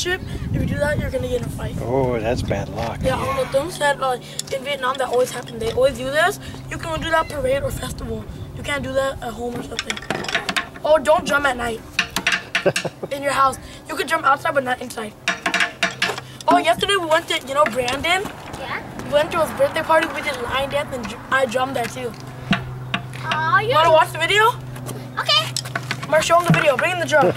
friendship, if you do that, you're gonna get in a fight. Oh, that's bad luck. Yeah, all the things that in Vietnam that always happen. They always do this. You can only do that parade or festival. You can't do that at home or something. Oh, don't jump at night in your house. You can jump outside, but not inside. Oh, yesterday we went to, Brandon. Yeah? We went to his birthday party. We did line dance, and I jumped there too. Oh, You wanna watch the video? Okay. I'm gonna show him the video. Bring in the drum.